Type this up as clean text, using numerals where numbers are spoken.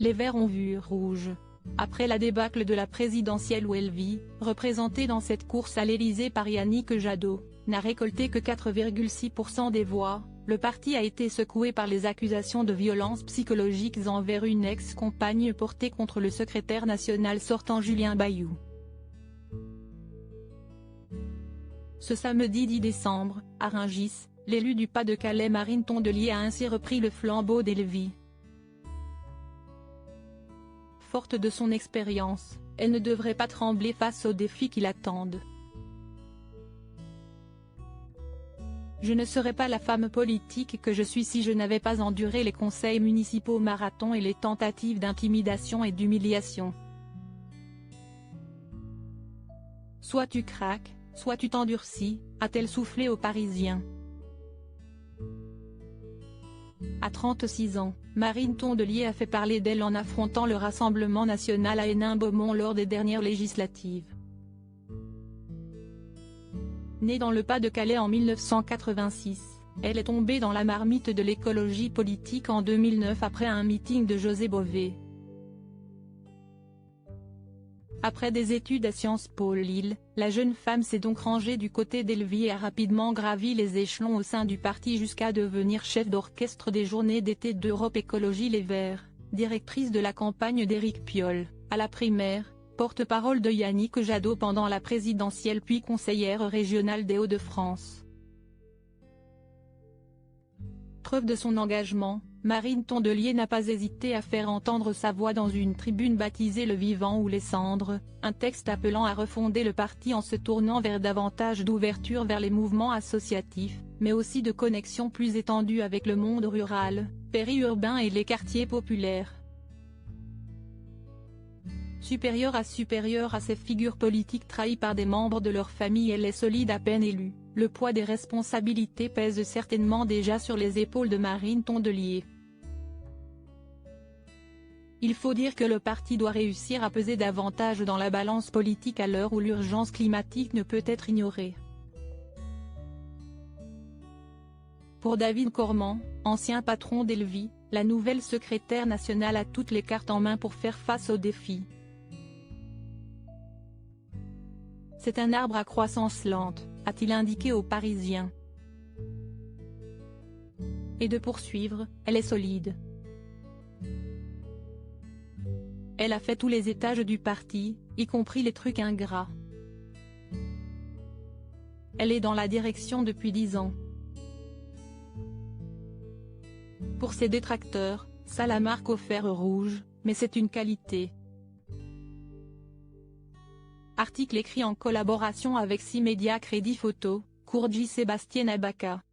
Les Verts ont vu rouge. Après la débâcle de la présidentielle où Elvie, représentée dans cette course à l'Élysée par Yannick Jadot, n'a récolté que 4,6% des voix, le parti a été secoué par les accusations de violences psychologiques envers une ex-compagne portée contre le secrétaire national sortant Julien Bayou. Ce samedi 10 décembre, à Rungis, l'élu du Pas-de-Calais Marine Tondelier a ainsi repris le flambeau d'Elvie. Forte de son expérience, elle ne devrait pas trembler face aux défis qui l'attendent. Je ne serais pas la femme politique que je suis si je n'avais pas enduré les conseils municipaux marathon et les tentatives d'intimidation et d'humiliation. Soit tu craques, soit tu t'endurcis, a-t-elle soufflé aux Parisiens. À 36 ans, Marine Tondelier a fait parler d'elle en affrontant le Rassemblement national à Hénin-Beaumont lors des dernières législatives. Née dans le Pas-de-Calais en 1986, elle est tombée dans la marmite de l'écologie politique en 2009 après un meeting de José Bové. Après des études à Sciences Po Lille, la jeune femme s'est donc rangée du côté d'Elvie et a rapidement gravi les échelons au sein du parti jusqu'à devenir chef d'orchestre des journées d'été d'Europe Écologie Les Verts, directrice de la campagne d'Éric Piolle, à la primaire, porte-parole de Yannick Jadot pendant la présidentielle puis conseillère régionale des Hauts-de-France. Preuve de son engagement, Marine Tondelier n'a pas hésité à faire entendre sa voix dans une tribune baptisée Le Vivant ou les Cendres, un texte appelant à refonder le parti en se tournant vers davantage d'ouverture vers les mouvements associatifs, mais aussi de connexion plus étendue avec le monde rural, périurbain et les quartiers populaires. Supérieure à ces figures politiques trahies par des membres de leur famille, elle est solide à peine élue. Le poids des responsabilités pèse certainement déjà sur les épaules de Marine Tondelier. Il faut dire que le parti doit réussir à peser davantage dans la balance politique à l'heure où l'urgence climatique ne peut être ignorée. Pour David Cormand, ancien patron d'Elvie, la nouvelle secrétaire nationale a toutes les cartes en main pour faire face aux défis. C'est un arbre à croissance lente, a-t-il indiqué aux Parisiens. Et de poursuivre, elle est solide. Elle a fait tous les étages du parti, y compris les trucs ingrats. Elle est dans la direction depuis 10 ans. Pour ses détracteurs, ça la marque au fer rouge, mais c'est une qualité. Article écrit en collaboration avec 6 médias Crédit Photo, Courgi Sébastien Abaca.